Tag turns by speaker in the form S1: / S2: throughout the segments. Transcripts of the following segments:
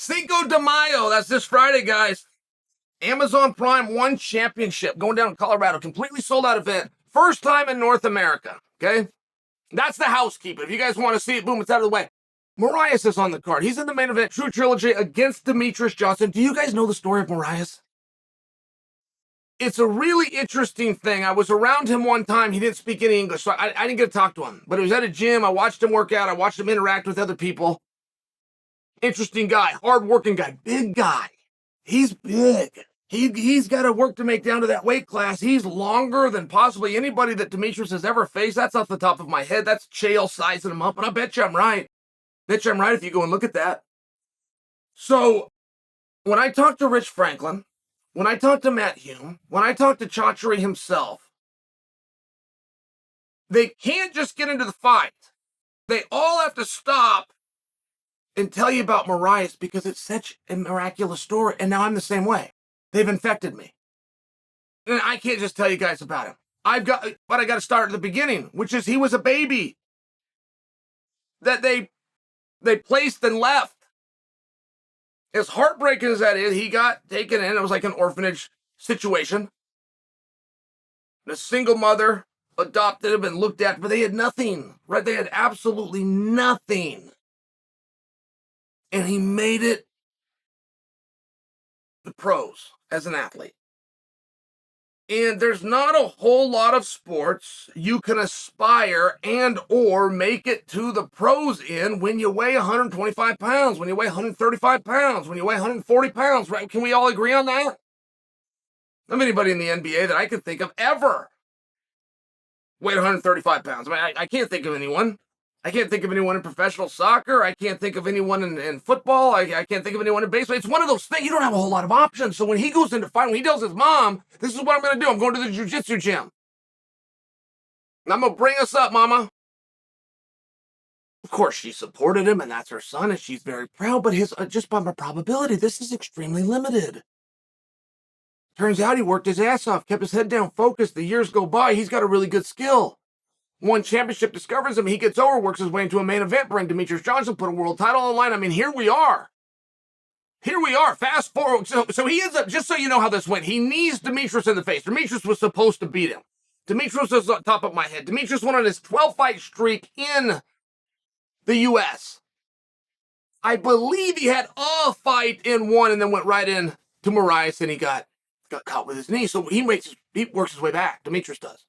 S1: Cinco de Mayo, that's this Friday, guys. Amazon Prime One Championship going down in Colorado. Completely sold out event. First time in North America, okay? That's the housekeeping. If you guys want to see it, boom, it's out of the way. Moraes is on the card. He's in the main event, True Trilogy against Demetrious Johnson. Do you guys know the story of Moraes? It's a really interesting thing. I was around him one time. He didn't speak any English, so I didn't get to talk to him. But it was at a gym. I watched him work out. I watched him interact with other people. Interesting guy, hard-working guy, big guy. He's big. He's got to work to make down to that weight class. He's longer than possibly anybody that Demetrious has ever faced. That's off the top of my head. That's Chael sizing him up, and I bet you I'm right. Bet you I'm right if you go and look at that. So, when I talked to Rich Franklin, when I talked to Matt Hume, when I talked to Chachery himself, they can't just get into the fight. They all have to stop and tell you about Moraes because it's such a miraculous story, and now I'm the same way. They've infected me. And I can't just tell you guys about him. I got to start at the beginning, which is he was a baby that they placed and left. As heartbreaking as that is, he got taken in. It was like an orphanage situation. A single mother adopted him and looked at, but they had nothing, right? They had absolutely nothing. And he made it the pros as an athlete. And there's not a whole lot of sports you can aspire and or make it to the pros in when you weigh 125 pounds, when you weigh 135 pounds, when you weigh 140 pounds, right? Can we all agree on that? Not anybody in the NBA that I can think of ever weighed 135 pounds. I mean, I can't think of anyone. I can't think of anyone in professional soccer. I can't think of anyone in football. I can't think of anyone in baseball. It's one of those things. You don't have a whole lot of options. So when he goes into fight, when he tells his mom, this is what I'm going to do. I'm going to the jiu-jitsu gym. And I'm going to bring us up, mama. Of course, she supported him, and that's her son, and she's very proud. But just by my probability, this is extremely limited. Turns out he worked his ass off, kept his head down, focused. The years go by. He's got a really good skill. One championship discovers him. He gets over, works his way into a main event, bring Demetrious Johnson, put a world title on the line. I mean, here we are. Here we are. Fast forward. So he ends up, just so you know how this went, he knees Demetrious in the face. Demetrious was supposed to beat him. Demetrious was on top of my head. Demetrious went on his 12-fight streak in the U.S. I believe he had a fight in one and then went right in to Moraes, and he got caught with his knee. So he works his way back. Demetrious does.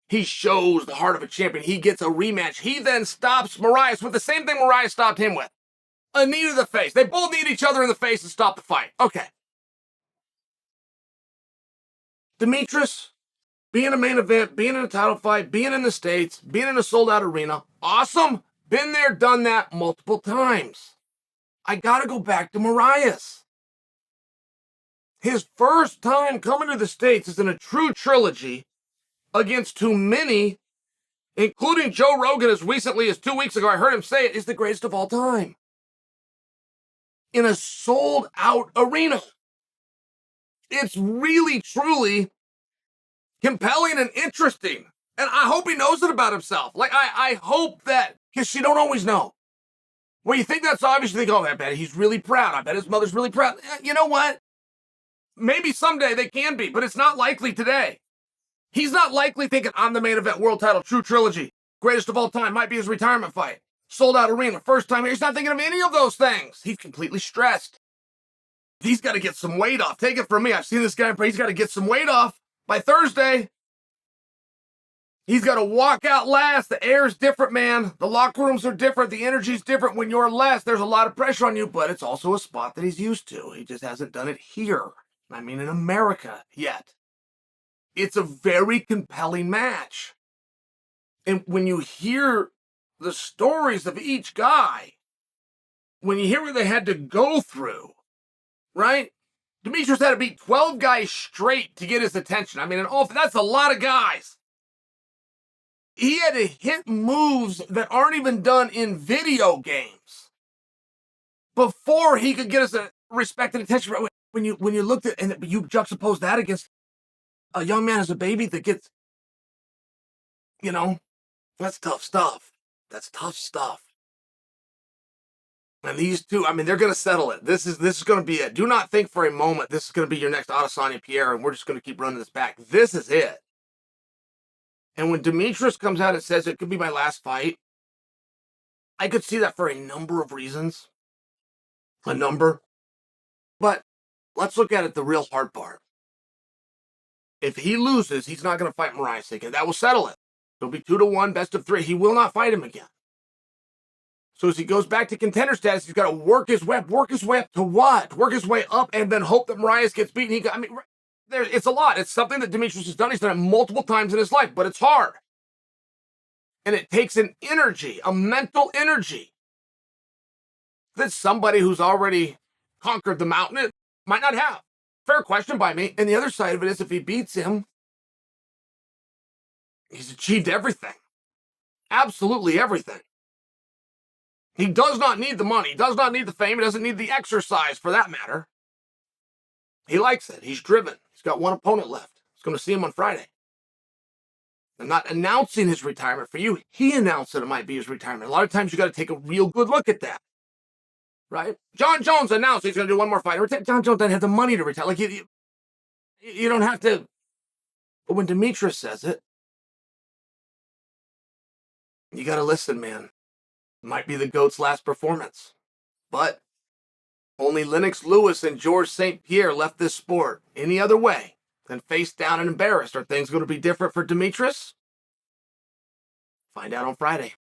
S1: He shows the heart of a champion. He gets a rematch. He then stops Moraes with the same thing Moraes stopped him with. A knee to the face. They both kneed each other in the face and stopped the fight. Okay. Demetrious, being a main event, being in a title fight, being in the States, being in a sold-out arena. Awesome. Been there, done that multiple times. I got to go back to Moraes. His first time coming to the States is in a true trilogy against too many, including Joe Rogan as recently as 2 weeks ago, I heard him say it, is the greatest of all time. In a sold-out arena. It's really, truly compelling and interesting. And I hope he knows it about himself. Like, I hope that, because you don't always know. Well, you think that's obvious, you think, oh, I bet he's really proud. I bet his mother's really proud. You know what? Maybe someday they can be, but it's not likely today. He's not likely thinking, I'm the main event world title, true trilogy, greatest of all time, might be his retirement fight, sold out arena, first time here. He's not thinking of any of those things. He's completely stressed. He's got to get some weight off. Take it from me. I've seen this guy, he's got to get some weight off by Thursday. He's got to walk out last. The air's different, man. The locker rooms are different. The energy's different. When you're last, there's a lot of pressure on you, but it's also a spot that he's used to. He just hasn't done it here. I mean, in America yet. It's a very compelling match. And when you hear the stories of each guy, when you hear what they had to go through, right? Demetrious had to beat 12 guys straight to get his attention. I mean, that's a lot of guys. He had to hit moves that aren't even done in video games before he could get his respect and attention. When you looked at, and you juxtapose that against a young man as a baby that gets, that's tough stuff. That's tough stuff. And these two, I mean, they're going to settle it. This is going to be it. Do not think for a moment this is going to be your next Adesanya Pierre and we're just going to keep running this back. This is it. And when Demetrious comes out and says it could be my last fight, I could see that for a number of reasons. A number. But let's look at it the real hard part. If he loses, he's not going to fight Moraes again. That will settle it. It'll be 2-1, best of 3. He will not fight him again. So as he goes back to contender status, he's got to work his way up. Work his way up to what? Work his way up and then hope that Moraes gets beaten. It's a lot. It's something that Demetrious has done. He's done it multiple times in his life, but it's hard. And it takes an energy, a mental energy, that somebody who's already conquered the mountain might not have. Fair question by me. And the other side of it is if he beats him, he's achieved everything. Absolutely everything. He does not need the money. He does not need the fame. He doesn't need the exercise, for that matter. He likes it. He's driven. He's got one opponent left. He's going to see him on Friday. I'm not announcing his retirement for you. He announced that it might be his retirement. A lot of times you got to take a real good look at that. Right? Jon Jones announced he's going to do one more fight. Jon Jones doesn't have the money to retire. Like, you don't have to. But when Demetrious says it, you got to listen, man. It might be the GOAT's last performance. But only Lennox Lewis and Georges St. Pierre left this sport any other way than face down and embarrassed. Are things going to be different for Demetrious? Find out on Friday.